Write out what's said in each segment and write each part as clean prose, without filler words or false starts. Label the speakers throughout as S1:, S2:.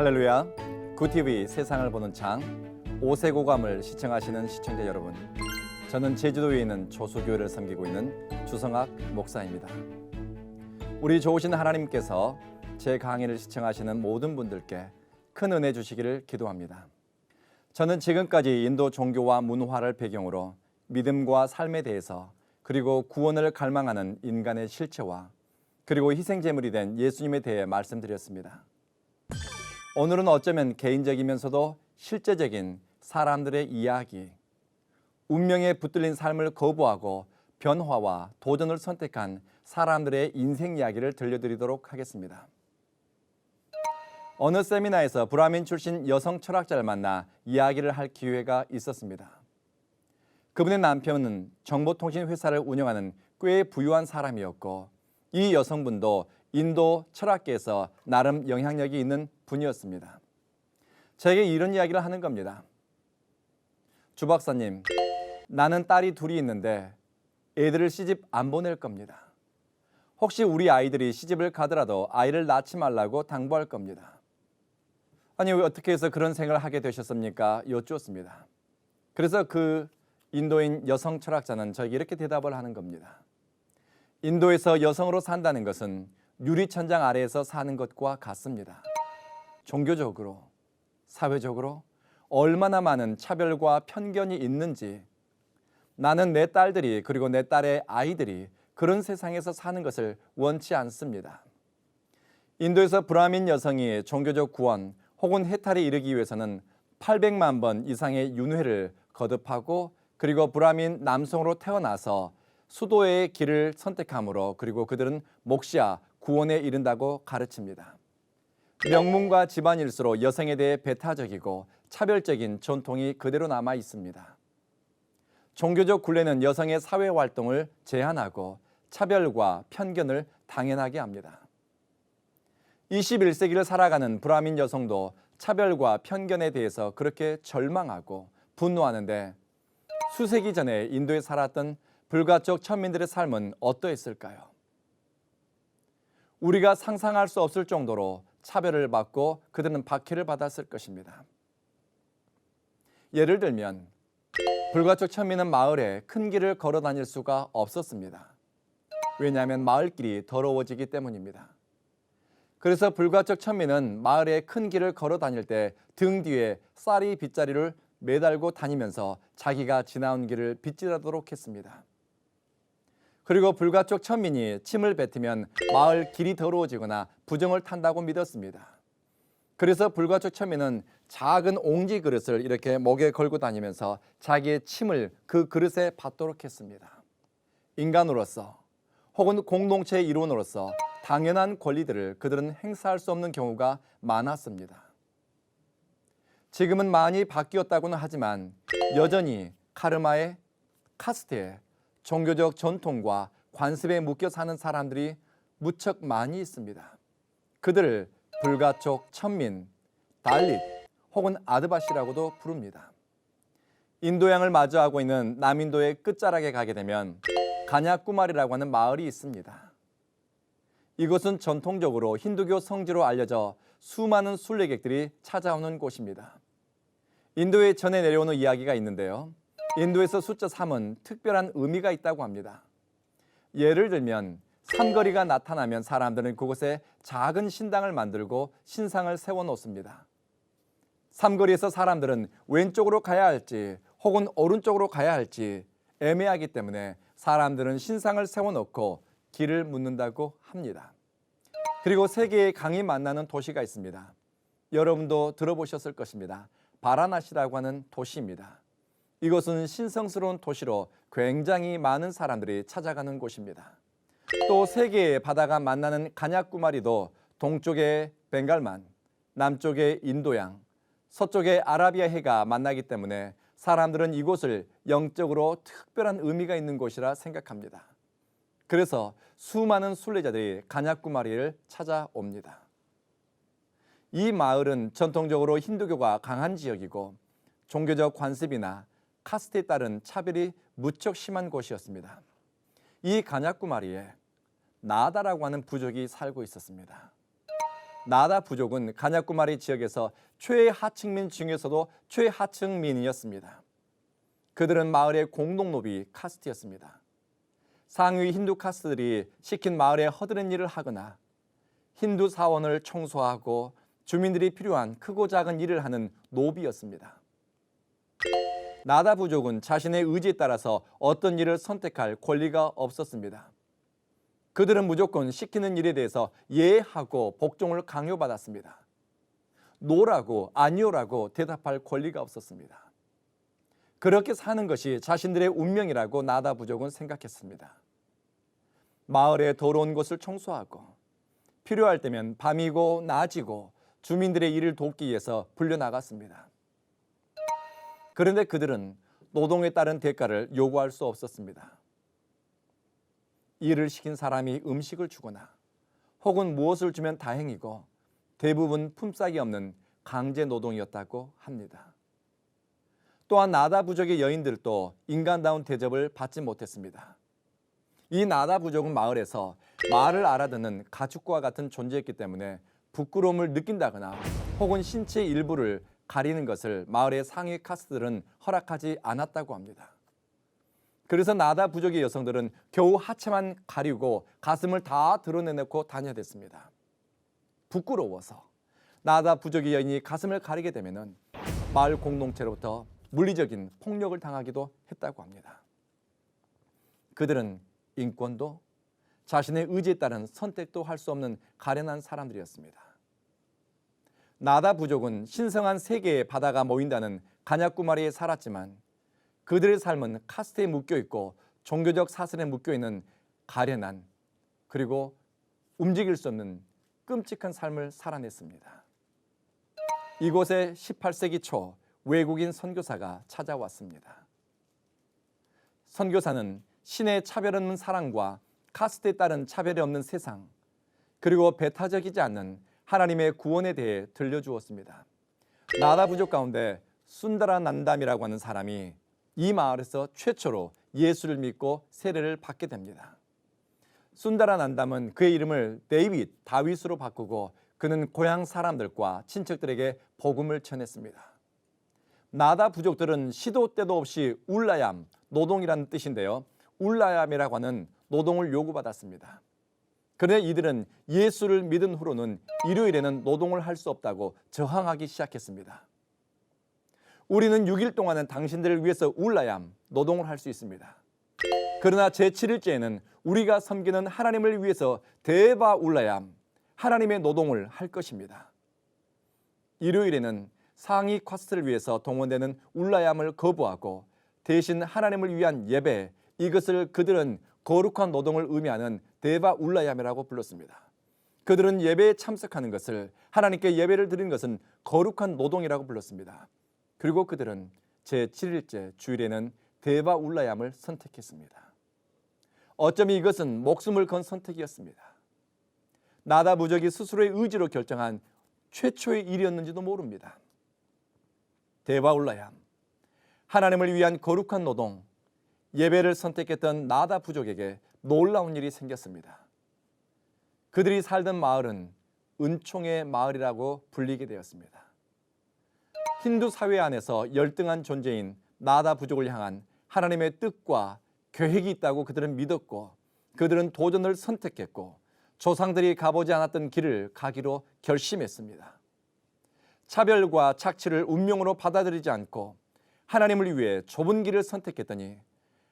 S1: 할렐루야, 굿TV 세상을 보는 창 5세 고감을 시청하시는 시청자 여러분, 저는 제주도에 있는 조수교회를 섬기고 있는 주성학 목사입니다. 우리 좋으신 하나님께서 제 강의를 시청하시는 모든 분들께 큰 은혜 주시기를 기도합니다. 저는 지금까지 인도 종교와 문화를 배경으로 믿음과 삶에 대해서, 그리고 구원을 갈망하는 인간의 실체와 그리고 희생제물이 된 예수님에 대해 말씀드렸습니다. 오늘은 어쩌면 개인적이면서도 실제적인 사람들의 이야기, 운명에 붙들린 삶을 거부하고 변화와 도전을 선택한 사람들의 인생 이야기를 들려드리도록 하겠습니다. 어느 세미나에서 브라민 출신 여성 철학자를 만나 이야기를 할 기회가 있었습니다. 그분의 남편은 정보통신 회사를 운영하는 꽤 부유한 사람이었고, 이 여성분도 인도 철학계에서 나름 영향력이 있는 분이었습니다. 제게 이런 이야기를 하는 겁니다. 주 박사님, 나는 딸이 둘이 있는데 애들을 시집 안 보낼 겁니다. 혹시 우리 아이들이 시집을 가더라도 아이를 낳지 말라고 당부할 겁니다. 아니, 왜 어떻게 해서 그런 생각을 하게 되셨습니까? 여쭈었습니다. 그래서 그 인도인 여성 철학자는 저에게 이렇게 대답을 하는 겁니다. 인도에서 여성으로 산다는 것은 유리천장 아래에서 사는 것과 같습니다. 종교적으로, 사회적으로 얼마나 많은 차별과 편견이 있는지, 나는 내 딸들이, 그리고 내 딸의 아이들이 그런 세상에서 사는 것을 원치 않습니다. 인도에서 브라민 여성이 종교적 구원 혹은 해탈에 이르기 위해서는 800만 번 이상의 윤회를 거듭하고, 그리고 브라민 남성으로 태어나서 수도의 길을 선택하므로, 그리고 그들은 목시아 구원에 이른다고 가르칩니다. 명문과 집안일수록 여성에 대해 배타적이고 차별적인 전통이 그대로 남아 있습니다. 종교적 굴레는 여성의 사회활동을 제한하고 차별과 편견을 당연하게 합니다. 21세기를 살아가는 브라민 여성도 차별과 편견에 대해서 그렇게 절망하고 분노하는데, 수세기 전에 인도에 살았던 불가촉 천민들의 삶은 어떠했을까요? 우리가 상상할 수 없을 정도로 차별을 받고 그들은 박해를 받았을 것입니다. 예를 들면 불가촉 천민은 마을에 큰 길을 걸어 다닐 수가 없었습니다. 왜냐하면 마을길이 더러워지기 때문입니다. 그래서 불가촉 천민은 마을에 큰 길을 걸어 다닐 때 등 뒤에 쌀이 빗자리를 매달고 다니면서 자기가 지나온 길을 빗질하도록 했습니다. 그리고 불가촉 천민이 침을 뱉으면 마을 길이 더러워지거나 부정을 탄다고 믿었습니다. 그래서 불가촉 천민은 작은 옹지 그릇을 이렇게 목에 걸고 다니면서 자기의 침을 그 그릇에 받도록 했습니다. 인간으로서 혹은 공동체의 일원으로서 당연한 권리들을 그들은 행사할 수 없는 경우가 많았습니다. 지금은 많이 바뀌었다고는 하지만 여전히 카르마에, 카스트에, 종교적 전통과 관습에 묶여 사는 사람들이 무척 많이 있습니다. 그들을 불가촉 천민, 달릿 혹은 아드바시라고도 부릅니다. 인도양을 마주하고 있는 남인도의 끝자락에 가게 되면 가냐꾸마리라고 하는 마을이 있습니다. 이곳은 전통적으로 힌두교 성지로 알려져 수많은 순례객들이 찾아오는 곳입니다. 인도에 전해 내려오는 이야기가 있는데요. 인도에서 숫자 3은 특별한 의미가 있다고 합니다. 예를 들면 삼거리가 나타나면 사람들은 그곳에 작은 신당을 만들고 신상을 세워놓습니다. 삼거리에서 사람들은 왼쪽으로 가야 할지 혹은 오른쪽으로 가야 할지 애매하기 때문에 사람들은 신상을 세워놓고 길을 묻는다고 합니다. 그리고 세 개의 강이 만나는 도시가 있습니다. 여러분도 들어보셨을 것입니다. 바라나시라고 하는 도시입니다. 이곳은 신성스러운 도시로 굉장히 많은 사람들이 찾아가는 곳입니다. 또 세 개의 바다가 만나는 가냐꾸마리도 동쪽의 벵갈만, 남쪽의 인도양, 서쪽의 아라비아 해가 만나기 때문에 사람들은 이곳을 영적으로 특별한 의미가 있는 곳이라 생각합니다. 그래서 수많은 순례자들이 가냐꾸마리를 찾아옵니다. 이 마을은 전통적으로 힌두교가 강한 지역이고 종교적 관습이나 카스트에 따른 차별이 무척 심한 곳이었습니다. 이 가냐꾸마리에 나다라고 하는 부족이 살고 있었습니다. 나다 부족은 가냐꾸마리 지역에서 최하층민 중에서도 최하층민이었습니다. 그들은 마을의 공동노비 카스트였습니다. 상위 힌두 카스트들이 시킨 마을에 허드렛 일을 하거나 힌두 사원을 청소하고 주민들이 필요한 크고 작은 일을 하는 노비였습니다. 나다 부족은 자신의 의지에 따라서 어떤 일을 선택할 권리가 없었습니다. 그들은 무조건 시키는 일에 대해서 예하고 복종을 강요받았습니다. 노라고 아니오라고 대답할 권리가 없었습니다. 그렇게 사는 것이 자신들의 운명이라고 나다 부족은 생각했습니다. 마을의 더러운 곳을 청소하고 필요할 때면 밤이고 낮이고 주민들의 일을 돕기 위해서 불려나갔습니다. 그런데 그들은 노동에 따른 대가를 요구할 수 없었습니다. 일을 시킨 사람이 음식을 주거나 혹은 무엇을 주면 다행이고 대부분 품삯이 없는 강제 노동이었다고 합니다. 또한 나다 부족의 여인들도 인간다운 대접을 받지 못했습니다. 이 나다 부족은 마을에서 말을 알아듣는 가축과 같은 존재였기 때문에 부끄러움을 느낀다거나 혹은 신체 일부를 가리는 것을 마을의 상위 카스트들은 허락하지 않았다고 합니다. 그래서 나다 부족의 여성들은 겨우 하체만 가리고 가슴을 다 드러내놓고 다녀댔습니다. 부끄러워서 나다 부족의 여인이 가슴을 가리게 되면 마을 공동체로부터 물리적인 폭력을 당하기도 했다고 합니다. 그들은 인권도 자신의 의지에 따른 선택도 할 수 없는 가련한 사람들이었습니다. 나다 부족은 신성한 세 개의 바다가 모인다는 가냐꾸마리에 살았지만 그들의 삶은 카스트에 묶여있고 종교적 사슬에 묶여있는 가련한 그리고 움직일 수 없는 끔찍한 삶을 살아냈습니다. 이곳에 18세기 초 외국인 선교사가 찾아왔습니다. 선교사는 신의 차별 없는 사랑과 카스트에 따른 차별이 없는 세상 그리고 배타적이지 않는 하나님의 구원에 대해 들려주었습니다. 나다 부족 가운데 순다라 난담이라고 하는 사람이 이 마을에서 최초로 예수를 믿고 세례를 받게 됩니다. 순다라 난담은 그의 이름을 다윗으로 바꾸고 그는 고향 사람들과 친척들에게 복음을 전했습니다. 나다 부족들은 시도 때도 없이 울라얌, 노동이라는 뜻인데요. 울라얌이라고 하는 노동을 요구받았습니다. 그런데 이들은 예수를 믿은 후로는 일요일에는 노동을 할 수 없다고 저항하기 시작했습니다. 우리는 6일 동안은 당신들을 위해서 울라얌, 노동을 할 수 있습니다. 그러나 제7일째에는 우리가 섬기는 하나님을 위해서 데바 울라얌, 하나님의 노동을 할 것입니다. 일요일에는 상위 카스트를 위해서 동원되는 울라얌을 거부하고 대신 하나님을 위한 예배, 이것을 그들은 거룩한 노동을 의미하는 데바 울라얌이라고 불렀습니다. 그들은 예배에 참석하는 것을, 하나님께 예배를 드리는 것은 거룩한 노동이라고 불렀습니다. 그리고 그들은 제7일째 주일에는 데바 울라얌을 선택했습니다. 어쩌면 이것은 목숨을 건 선택이었습니다. 나다 부족이 스스로의 의지로 결정한 최초의 일이었는지도 모릅니다. 데바 울라얌, 하나님을 위한 거룩한 노동, 예배를 선택했던 나다 부족에게 놀라운 일이 생겼습니다. 그들이 살던 마을은 은총의 마을이라고 불리게 되었습니다. 힌두 사회 안에서 열등한 존재인 나다 부족을 향한 하나님의 뜻과 계획이 있다고 그들은 믿었고 그들은 도전을 선택했고 조상들이 가보지 않았던 길을 가기로 결심했습니다. 차별과 착취를 운명으로 받아들이지 않고 하나님을 위해 좁은 길을 선택했더니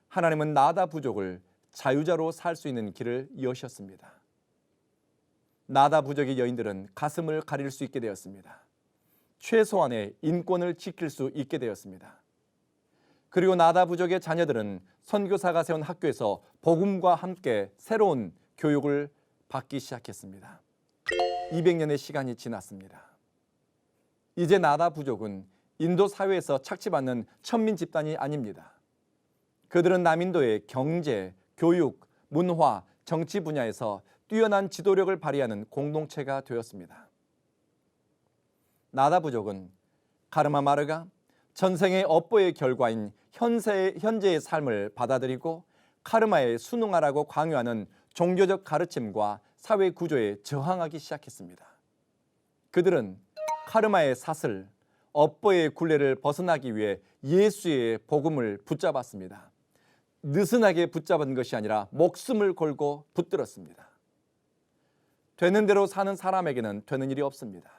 S1: 하나님은 나다 부족을 자유자로 살 수 있는 길을 여셨습니다. 나다 부족의 여인들은 가슴을 가릴 수 있게 되었습니다. 최소한의 인권을 지킬 수 있게 되었습니다. 그리고 나다 부족의 자녀들은 선교사가 세운 학교에서 복음과 함께 새로운 교육을 받기 시작했습니다. 200년의 시간이 지났습니다. 이제 나다 부족은 인도 사회에서 착취받는 천민 집단이 아닙니다. 그들은 남인도의 경제, 교육, 문화, 정치 분야에서 뛰어난 지도력을 발휘하는 공동체가 되었습니다. 나다 부족은 카르마 마르가 전생의 업보의 결과인 현재의 삶을 받아들이고 카르마에 순응하라고 강요하는 종교적 가르침과 사회 구조에 저항하기 시작했습니다. 그들은 카르마의 사슬, 업보의 굴레를 벗어나기 위해 예수의 복음을 붙잡았습니다. 느슨하게 붙잡은 것이 아니라 목숨을 걸고 붙들었습니다. 되는 대로 사는 사람에게는 되는 일이 없습니다.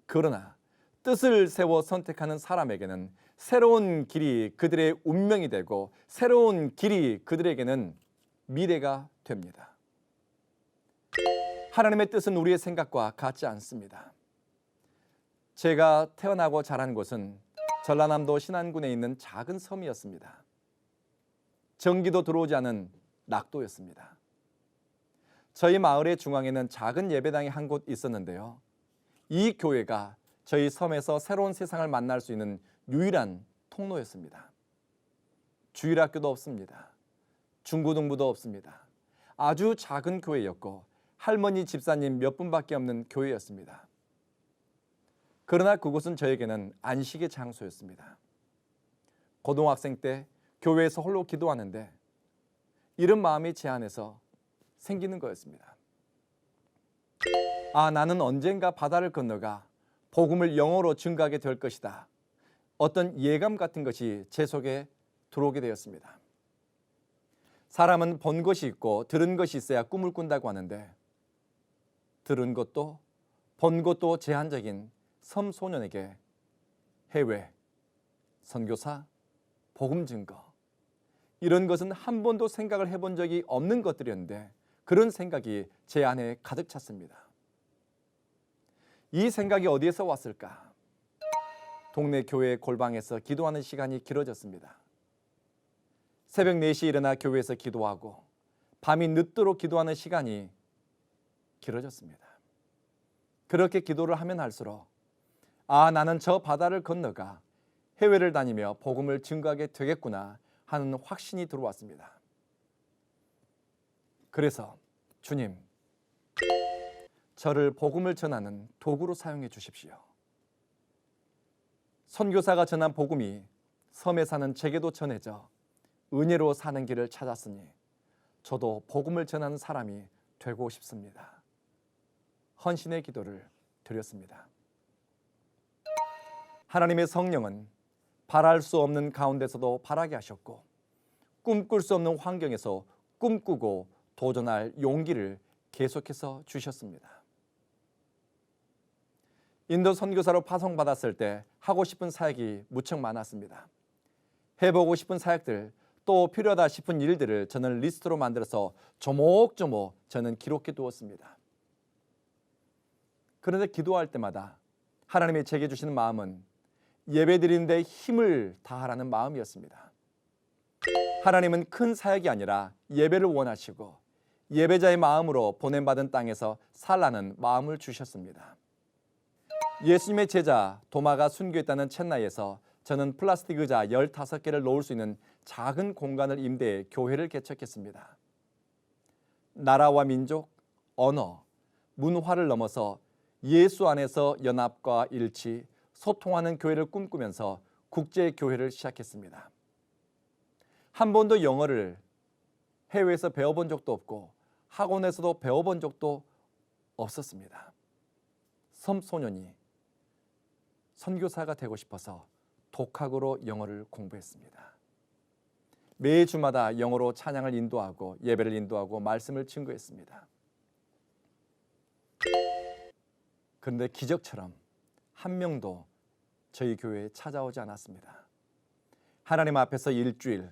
S1: 그러나 뜻을 세워 선택하는 사람에게는 새로운 길이 그들의 운명이 되고 새로운 길이 그들에게는 미래가 됩니다. 하나님의 뜻은 우리의 생각과 같지 않습니다. 제가 태어나고 자란 곳은 전라남도 신안군에 있는 작은 섬이었습니다. 전기도 들어오지 않은 낙도였습니다. 저희 마을의 중앙에는 작은 예배당이 한 곳 있었는데요. 이 교회가 저희 섬에서 새로운 세상을 만날 수 있는 유일한 통로였습니다. 주일학교도 없습니다. 중고등부도 없습니다. 아주 작은 교회였고 할머니 집사님 몇 분밖에 없는 교회였습니다. 그러나 그곳은 저에게는 안식의 장소였습니다. 고등학생 때 교회에서 홀로 기도하는데 이런 마음이 제 안에서 생기는 거였습니다. 나는 언젠가 바다를 건너가 복음을 영어로 증거하게 될 것이다. 어떤 예감 같은 것이 제 속에 들어오게 되었습니다. 사람은 본 것이 있고 들은 것이 있어야 꿈을 꾼다고 하는데 들은 것도 본 것도 제한적인 섬 소년에게 해외, 선교사, 복음 증거 이런 것은 한 번도 생각을 해본 적이 없는 것들이었는데 그런 생각이 제 안에 가득 찼습니다. 이 생각이 어디에서 왔을까? 동네 교회 골방에서 기도하는 시간이 길어졌습니다. 새벽 4시에 일어나 교회에서 기도하고 밤이 늦도록 기도하는 시간이 길어졌습니다. 그렇게 기도를 하면 할수록 나는 저 바다를 건너가 해외를 다니며 복음을 증거하게 되겠구나 하는 확신이 들어왔습니다. 그래서 주님, 저를 복음을 전하는 도구로 사용해 주십시오. 선교사가 전한 복음이 섬에 사는 제게도 전해져 은혜로 사는 길을 찾았으니 저도 복음을 전하는 사람이 되고 싶습니다. 헌신의 기도를 드렸습니다. 하나님의 성령은 바랄 수 없는 가운데서도 바라게 하셨고 꿈꿀 수 없는 환경에서 꿈꾸고 도전할 용기를 계속해서 주셨습니다. 인도 선교사로 파송받았을 때 하고 싶은 사역이 무척 많았습니다. 해보고 싶은 사역들 또 필요하다 싶은 일들을 저는 리스트로 만들어서 조목조목 저는 기록해 두었습니다. 그런데 기도할 때마다 하나님이 제게 주시는 마음은 예배드리는 데 힘을 다하라는 마음이었습니다. 하나님은 큰 사역이 아니라 예배를 원하시고 예배자의 마음으로 보냄받은 땅에서 살라는 마음을 주셨습니다. 예수님의 제자 도마가 순교했다는 첸나이에서 저는 플라스틱 의자 15개를 놓을 수 있는 작은 공간을 임대해 교회를 개척했습니다. 나라와 민족, 언어, 문화를 넘어서 예수 안에서 연합과 일치, 소통하는 교회를 꿈꾸면서 국제교회를 시작했습니다. 한 번도 영어를 해외에서 배워본 적도 없고 학원에서도 배워본 적도 없었습니다. 섬소년이 선교사가 되고 싶어서 독학으로 영어를 공부했습니다. 매주마다 영어로 찬양을 인도하고 예배를 인도하고 말씀을 증거했습니다. 그런데 기적처럼 한 명도 저희 교회에 찾아오지 않았습니다. 하나님 앞에서 일주일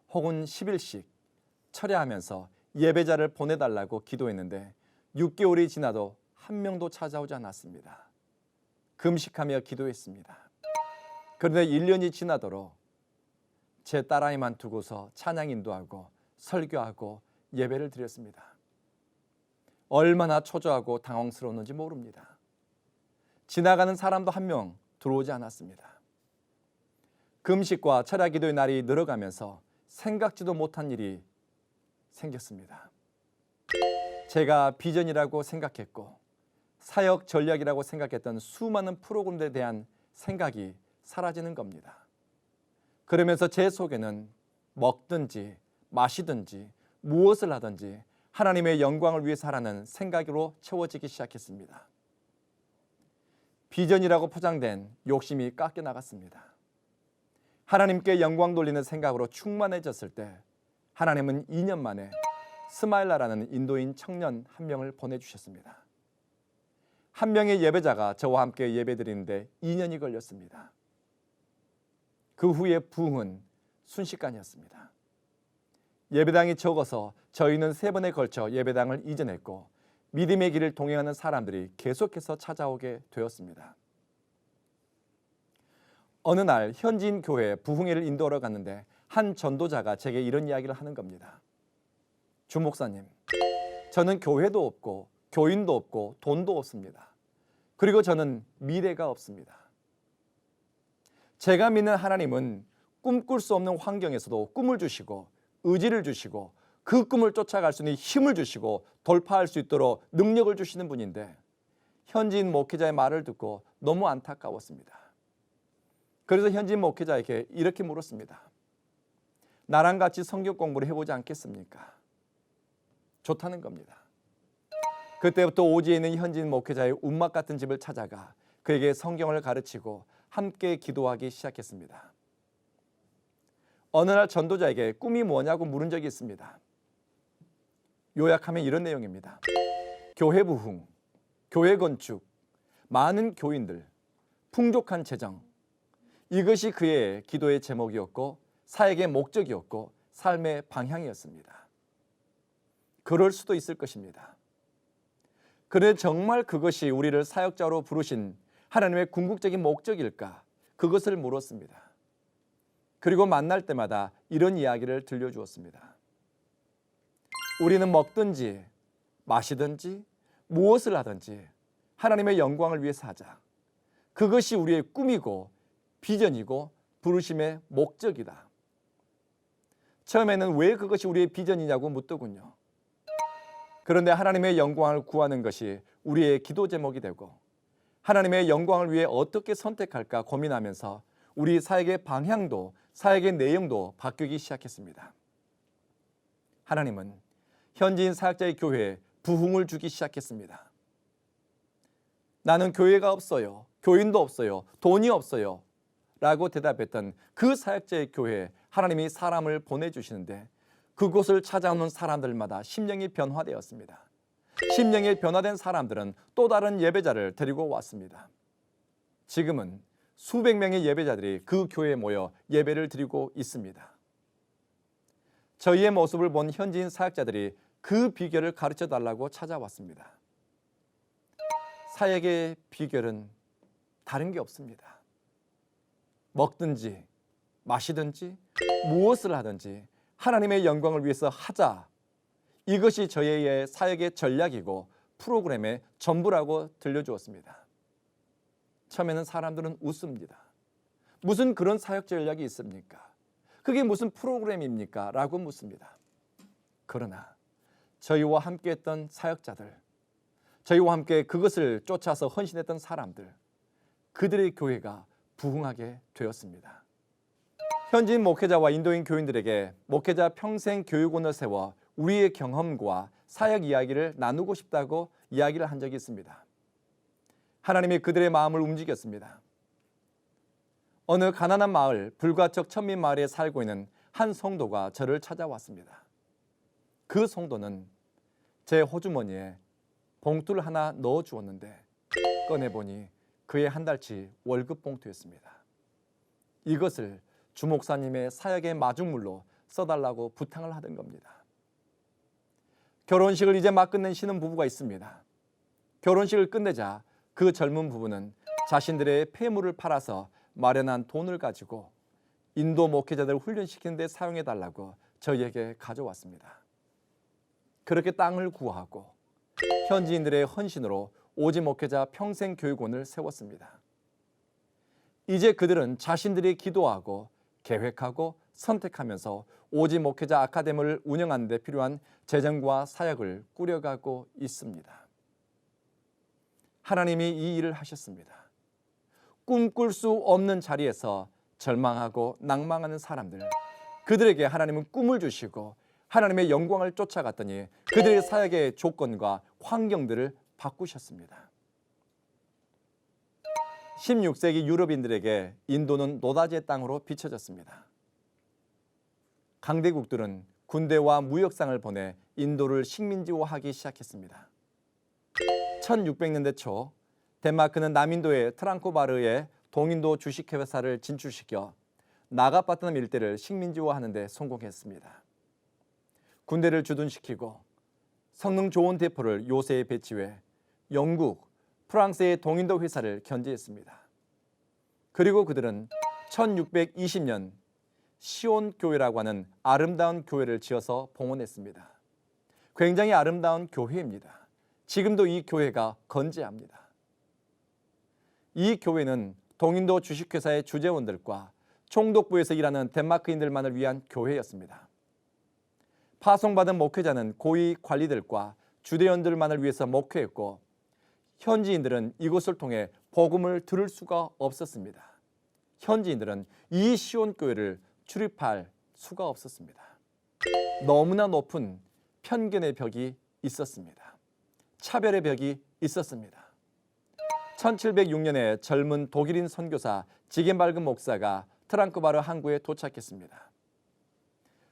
S1: 혹은 10일씩 철야하면서 예배자를 보내달라고 기도했는데 6개월이 지나도 한 명도 찾아오지 않았습니다. 금식하며 기도했습니다. 그런데 1년이 지나도록 제 딸아이만 두고서 찬양 인도하고 설교하고 예배를 드렸습니다. 얼마나 초조하고 당황스러웠는지 모릅니다. 지나가는 사람도 한 명 들어오지 않았습니다. 금식과 철야 기도의 날이 늘어가면서 생각지도 못한 일이 생겼습니다. 제가 비전이라고 생각했고 사역 전략이라고 생각했던 수많은 프로그램에 대한 생각이 사라지는 겁니다. 그러면서 제 속에는 먹든지 마시든지 무엇을 하든지 하나님의 영광을 위해서 하라는 생각으로 채워지기 시작했습니다. 비전이라고 포장된 욕심이 깎여 나갔습니다. 하나님께 영광 돌리는 생각으로 충만해졌을 때 하나님은 2년 만에 스마일라라는 인도인 청년 한 명을 보내주셨습니다. 한 명의 예배자가 저와 함께 예배드리는데 2년이 걸렸습니다. 그 후에 부흥은 순식간이었습니다. 예배당이 적어서 저희는 3번에 걸쳐 예배당을 이전했고 믿음의 길을 동행하는 사람들이 계속해서 찾아오게 되었습니다. 어느 날 현지인 교회에 부흥회를 인도하러 갔는데 한 전도자가 제게 이런 이야기를 하는 겁니다. 주 목사님, 저는 교회도 없고 교인도 없고 돈도 없습니다. 그리고 저는 미래가 없습니다. 제가 믿는 하나님은 꿈꿀 수 없는 환경에서도 꿈을 주시고 의지를 주시고 그 꿈을 쫓아갈 수 있는 힘을 주시고 돌파할 수 있도록 능력을 주시는 분인데 현지인 목회자의 말을 듣고 너무 안타까웠습니다. 그래서 현지인 목회자에게 이렇게 물었습니다. 나랑 같이 성경 공부를 해보지 않겠습니까? 좋다는 겁니다. 그때부터 오지에 있는 현지인 목회자의 움막 같은 집을 찾아가 그에게 성경을 가르치고 함께 기도하기 시작했습니다. 어느 날 전도자에게 꿈이 뭐냐고 물은 적이 있습니다. 요약하면 이런 내용입니다. 교회 부흥, 교회 건축, 많은 교인들, 풍족한 재정, 이것이 그의 기도의 제목이었고 사역의 목적이었고 삶의 방향이었습니다. 그럴 수도 있을 것입니다. 그런데 정말 그것이 우리를 사역자로 부르신 하나님의 궁극적인 목적일까? 그것을 물었습니다. 그리고 만날 때마다 이런 이야기를 들려주었습니다. 우리는 먹든지 마시든지 무엇을 하든지 하나님의 영광을 위해서 하자. 그것이 우리의 꿈이고 비전이고 부르심의 목적이다. 처음에는 왜 그것이 우리의 비전이냐고 묻더군요. 그런데 하나님의 영광을 구하는 것이 우리의 기도 제목이 되고 하나님의 영광을 위해 어떻게 선택할까 고민하면서 우리 사역의 방향도 사역의 내용도 바뀌기 시작했습니다. 하나님은 현지인 사역자의 교회에 부흥을 주기 시작했습니다. 나는 교회가 없어요. 교인도 없어요. 돈이 없어요. 라고 대답했던 그 사역자의 교회에 하나님이 사람을 보내주시는데 그곳을 찾아오는 사람들마다 심령이 변화되었습니다. 심령이 변화된 사람들은 또 다른 예배자를 데리고 왔습니다. 지금은 수백 명의 예배자들이 그 교회에 모여 예배를 드리고 있습니다. 저희의 모습을 본 현지인 사역자들이 그 비결을 가르쳐 달라고 찾아왔습니다. 사역의 비결은 다른 게 없습니다. 먹든지 마시든지 무엇을 하든지 하나님의 영광을 위해서 하자. 이것이 저희의 사역의 전략이고 프로그램의 전부라고 들려주었습니다. 처음에는 사람들은 웃습니다. 무슨 그런 사역 전략이 있습니까? 그게 무슨 프로그램입니까? 라고 묻습니다. 그러나 저희와 함께했던 사역자들, 저희와 함께 그것을 쫓아서 헌신했던 사람들, 그들의 교회가 부흥하게 되었습니다. 현지인 목회자와 인도인 교인들에게 목회자 평생 교육원을 세워 우리의 경험과 사역 이야기를 나누고 싶다고 이야기를 한 적이 있습니다. 하나님이 그들의 마음을 움직였습니다. 어느 가난한 마을, 불가척 천민 마을에 살고 있는 한 성도가 저를 찾아왔습니다. 그 성도는 제 호주머니에 봉투를 하나 넣어 주었는데 꺼내보니 그의 한 달치 월급 봉투였습니다. 이것을 주 목사님의 사역의 마중물로 써달라고 부탁을 하던 겁니다. 결혼식을 이제 막 끝낸 신혼부부가 있습니다. 결혼식을 끝내자 그 젊은 부부는 자신들의 폐물을 팔아서 마련한 돈을 가지고 인도 목회자들을 훈련시키는 데 사용해달라고 저희에게 가져왔습니다. 그렇게 땅을 구하고 현지인들의 헌신으로 오지 목회자 평생교육원을 세웠습니다. 이제 그들은 자신들이 기도하고 계획하고 선택하면서 오지 목회자 아카데미를 운영하는 데 필요한 재정과 사역을 꾸려가고 있습니다. 하나님이 이 일을 하셨습니다. 꿈꿀 수 없는 자리에서 절망하고 낭망하는 사람들, 그들에게 하나님은 꿈을 주시고 하나님의 영광을 쫓아갔더니 그들의 사역의 조건과 환경들을 바꾸셨습니다. 16세기 유럽인들에게 인도는 노다지의 땅으로 비춰졌습니다. 강대국들은 군대와 무역상을 보내 인도를 식민지화하기 시작했습니다. 1600년대 초 덴마크는 남인도의 트랑코바르에 동인도 주식회사를 진출시켜 나가파트넘 일대를 식민지화하는 데 성공했습니다. 군대를 주둔시키고 성능 좋은 대포를 요새에 배치해 영국, 프랑스의 동인도 회사를 견제했습니다. 그리고 그들은 1620년 시온 교회라고 하는 아름다운 교회를 지어서 봉헌했습니다. 굉장히 아름다운 교회입니다. 지금도 이 교회가 건재합니다. 이 교회는 동인도 주식회사의 주재원들과 총독부에서 일하는 덴마크인들만을 위한 교회였습니다. 파송받은 목회자는 고위 관리들과 주대원들만을 위해서 목회했고 현지인들은 이곳을 통해 복음을 들을 수가 없었습니다. 현지인들은 이 시온 교회를 출입할 수가 없었습니다. 너무나 높은 편견의 벽이 있었습니다. 차별의 벽이 있었습니다. 1706년에 젊은 독일인 선교사 지겐발금 목사가 트랑크바르 항구에 도착했습니다.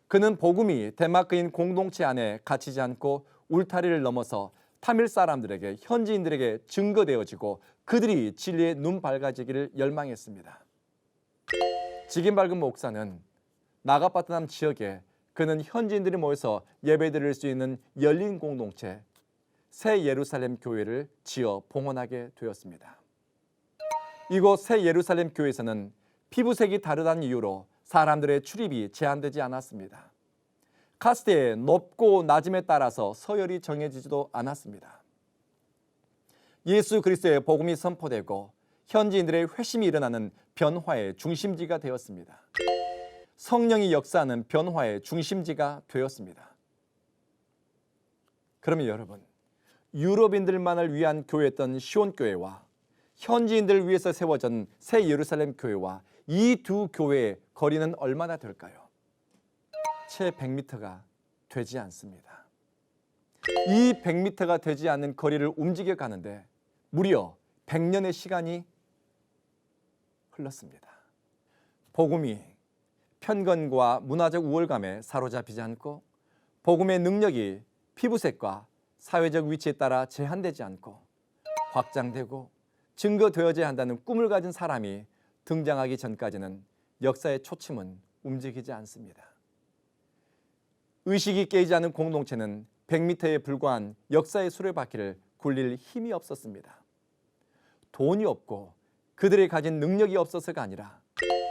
S1: 그는 복음이 덴마크인 공동체 안에 갇히지 않고 울타리를 넘어서 타밀 사람들에게 현지인들에게 증거되어지고 그들이 진리에 눈 밝아지기를 열망했습니다. 지겐발금 목사는 나가파트남 지역에 그는 현지인들이 모여서 예배드릴 수 있는 열린 공동체 새 예루살렘 교회를 지어 봉헌하게 되었습니다. 이곳 새 예루살렘 교회에서는 피부색이 다르다는 이유로 사람들의 출입이 제한되지 않았습니다. 카스트의 높고 낮음에 따라서 서열이 정해지지도 않았습니다. 예수 그리스도의 복음이 선포되고 현지인들의 회심이 일어나는 변화의 중심지가 되었습니다. 성령이 역사하는 변화의 중심지가 되었습니다. 그러면 여러분, 유럽인들만을 위한 교회였던 시온교회와 현지인들을 위해서 세워진 새 예루살렘 교회와 이 두 교회의 거리는 얼마나 될까요? 채 100m가 되지 않습니다. 이 100m가 되지 않는 거리를 움직여 가는데 무려 100년의 시간이 흘렀습니다. 복음이 편견과 문화적 우월감에 사로잡히지 않고 복음의 능력이 피부색과 사회적 위치에 따라 제한되지 않고 확장되고 증거되어져야 한다는 꿈을 가진 사람이 등장하기 전까지는 역사의 초침은 움직이지 않습니다. 의식이 깨지지 않은 공동체는 100m에 불과한 역사의 수레바퀴를 굴릴 힘이 없었습니다. 돈이 없고 그들이 가진 능력이 없어서가 아니라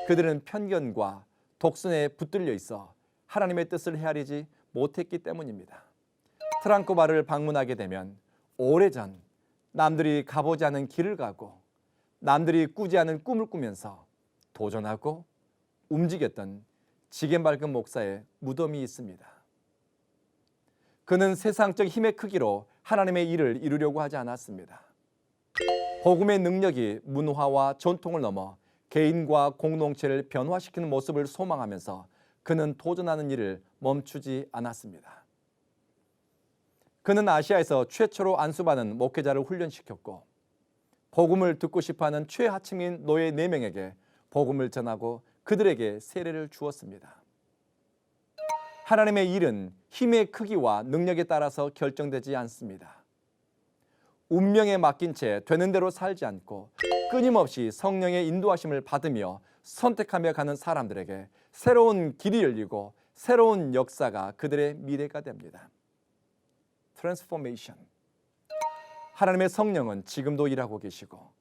S1: 그들은 편견과 독선에 붙들려 있어 하나님의 뜻을 헤아리지 못했기 때문입니다. 트랑코바르를 방문하게 되면 오래전 남들이 가보지 않은 길을 가고 남들이 꾸지 않은 꿈을 꾸면서 도전하고 움직였던 지겐발금 목사의 무덤이 있습니다. 그는 세상적 힘의 크기로 하나님의 일을 이루려고 하지 않았습니다. 복음의 능력이 문화와 전통을 넘어 개인과 공동체를 변화시키는 모습을 소망하면서 그는 도전하는 일을 멈추지 않았습니다. 그는 아시아에서 최초로 안수받은 목회자를 훈련시켰고 복음을 듣고 싶어하는 최하층민 노예 4명에게 복음을 전하고 그들에게 세례를 주었습니다. 하나님의 일은 힘의 크기와 능력에 따라서 결정되지 않습니다. 운명에 맡긴 채 되는 대로 살지 않고 끊임없이 성령의 인도하심을 받으며 선택하며 가는 사람들에게 새로운 길이 열리고 새로운 역사가 그들의 미래가 됩니다. 트랜스포메이션. 하나님의 성령은 지금도 일하고 계시고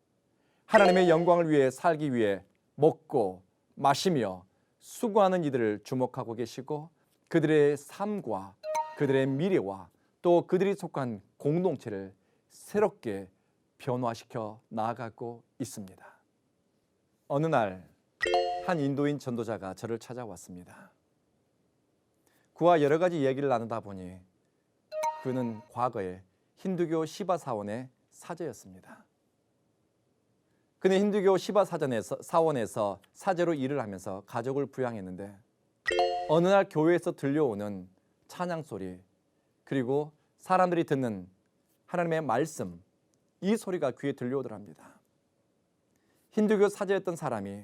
S1: 하나님의 영광을 위해 살기 위해 먹고 마시며 수고하는 이들을 주목하고 계시고 그들의 삶과 그들의 미래와 또 그들이 속한 공동체를 새롭게 변화시켜 나아가고 있습니다. 어느 날 한 인도인 전도자가 저를 찾아왔습니다. 그와 여러 가지 얘기를 나누다 보니 그는 과거에 힌두교 시바 사원의 사제였습니다. 그는 힌두교 시바 사원에서 사제로 일을 하면서 가족을 부양했는데 어느 날 교회에서 들려오는 찬양 소리 그리고 사람들이 듣는 하나님의 말씀 이 소리가 귀에 들려오더랍니다. 힌두교 사제였던 사람이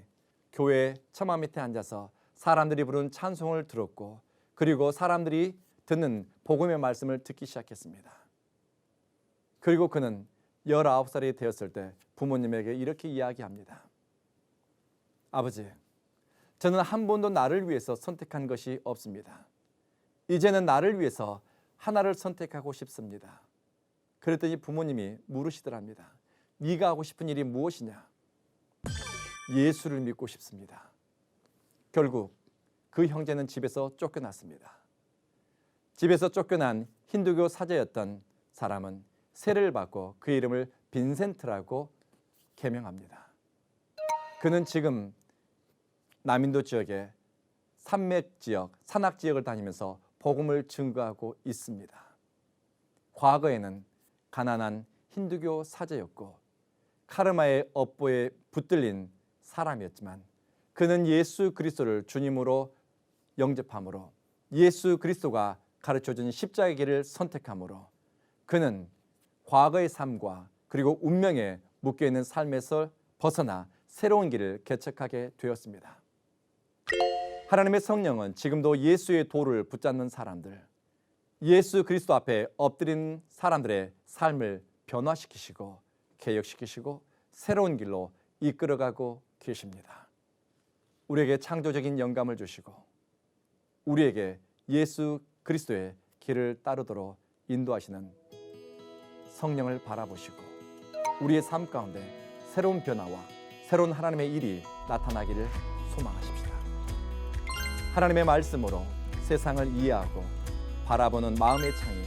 S1: 교회 처마 밑에 앉아서 사람들이 부르는 찬송을 들었고 그리고 사람들이 듣는 복음의 말씀을 듣기 시작했습니다. 그리고 그는 19살이 되었을 때 부모님에게 이렇게 이야기합니다. 아버지, 저는 한 번도 나를 위해서 선택한 것이 없습니다. 이제는 나를 위해서 하나를 선택하고 싶습니다. 그랬더니 부모님이 물으시더랍니다. 네가 하고 싶은 일이 무엇이냐? 예수를 믿고 싶습니다. 결국 그 형제는 집에서 쫓겨났습니다. 집에서 쫓겨난 힌두교 사제였던 사람은 세례를 받고 그 이름을 빈센트라고 개명합니다. 그는 지금 남인도 지역의 산맥 지역, 산악 지역을 다니면서 복음을 증거하고 있습니다. 과거에는 가난한 힌두교 사제였고 카르마의 업보에 붙들린 사람이었지만 그는 예수 그리스도를 주님으로 영접함으로 예수 그리스도가 가르쳐준 십자가의 길을 선택함으로 그는 과거의 삶과 그리고 운명에 묶여있는 삶에서 벗어나 새로운 길을 개척하게 되었습니다. 하나님의 성령은 지금도 예수의 도를 붙잡는 사람들, 예수 그리스도 앞에 엎드린 사람들의 삶을 변화시키시고 개혁시키시고 새로운 길로 이끌어가고 계십니다. 우리에게 창조적인 영감을 주시고 우리에게 예수 그리스도의 길을 따르도록 인도하시는 성령을 바라보시고 우리의 삶 가운데 새로운 변화와 새로운 하나님의 일이 나타나기를 소망하십시다. 하나님의 말씀으로 세상을 이해하고 바라보는 마음의 창이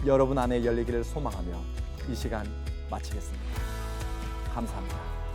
S1: 여러분 안에 열리기를 소망하며 이 시간 마치겠습니다. 감사합니다.